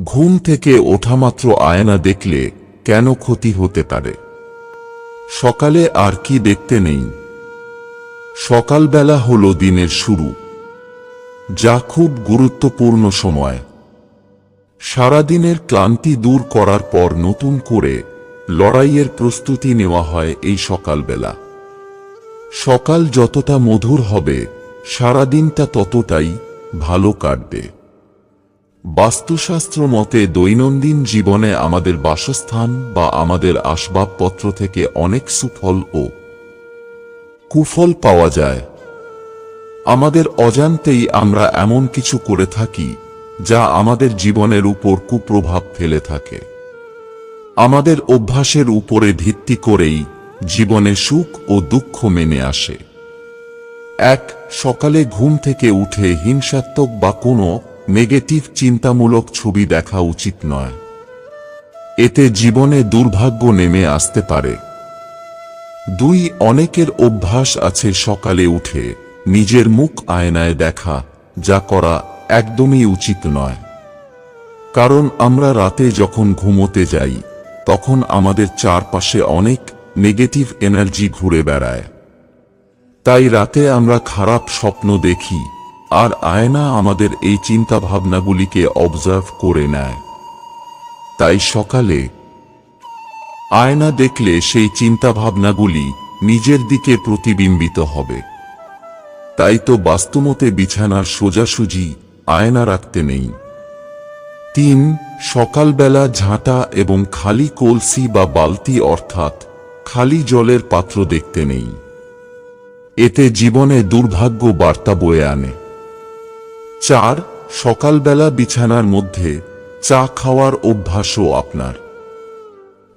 ঘুম থেকে ওঠামাত্র আয়না দেখলে কেন ক্ষতি হতে পারে? সকালে আর কি দেখতে নেই? সকালবেলা হলো দিনের শুরু, যা খুব গুরুত্বপূর্ণ সময়। সারাদিনের ক্লান্তি দূর করার পর নতুন করে লড়াইয়ের প্রস্তুতি নেওয়া হয় এই সকালবেলা। সকাল যতটা মধুর হবে, সারাদিনটা ততটাই ভালো কাটবে। বাস্তুশাস্ত্র মতে দৈনন্দিন জীবনে আমাদের বাসস্থান বা আমাদের আসবাবপত্র থেকে অনেক সুফল ও কুফল পাওয়া যায়। আমাদের অজান্তেই আমরা এমন কিছু করে থাকি যা আমাদের জীবনের উপর কুপ্রভাব ফেলে থাকে। আমাদের অভ্যাসের উপরে ভিত্তি করেই জীবনে সুখ ও দুঃখ মেনে আসে। সকালে ঘুম থেকে উঠে হিংসাত্মক বা কোনো নেগেটিভ চিন্তামূলক ছবি দেখা উচিত নয়। এতে জীবনে দুর্ভাগ্য নেমে আসতে পারে। অনেকের অভ্যাস আছে সকালে উঠে নিজের মুখ আয়নায় দেখা, যা করা একদমই উচিত নয়। কারণ আমরা রাতে যখন ঘুমোতে যাই, তখন আমাদের চারপাশে অনেক নেগেটিভ এনার্জি ঘুরে বেড়ায়। তাই রাতে আমরা খারাপ স্বপ্ন দেখি, আর আয়না আমাদের এই চিন্তাভাবনাগুলিকে অবজার্ভ করে নেয়। তাই সকালে আয়না দেখলে সেই চিন্তাভাবনাগুলি নিজের দিকে প্রতিবিম্বিত হবে। তাই তো বাস্তুমতে বিছানার সোজাসুজি আয়না রাখতে নেই। সকালবেলা ঝাঁটা এবং খালি কলসি বা বালতি অর্থাৎ খালি জলের পাত্র দেখতে নেই। এতে জীবনে দুর্ভাগ্য বার্তা বয়ে আনে। সকালবেলা বিছানার মধ্যে চা খাওয়ার অভ্যাসও আপনার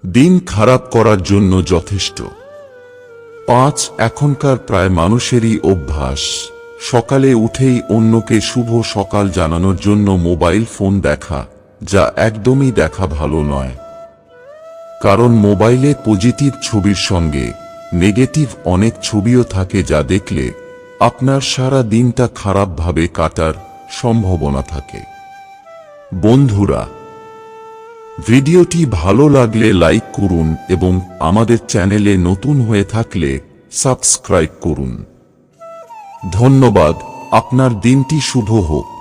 দিন খারাপ করার জন্য যথেষ্ট। এখনকার প্রায় মানুষেরই অভ্যাস সকালে উঠেই অন্যকে শুভ সকাল জানানোর জন্য মোবাইল ফোন দেখা, যা একদমই দেখা ভালো নয়। কারণ মোবাইলে পজিটিভ ছবির সঙ্গে নেগেটিভ অনেক ছবিও থাকে, যা দেখলে আপনার সারা দিনটা খারাপভাবে কাটার সম্ভাবনা থাকে। বন্ধুরা, ভিডিওটি ভালো লাগলে লাইক করুন এবং আমাদের চ্যানেলে নতুন হয়ে থাকলে সাবস্ক্রাইব করুন। ধন্যবাদ। আপনার দিনটি শুভ হোক।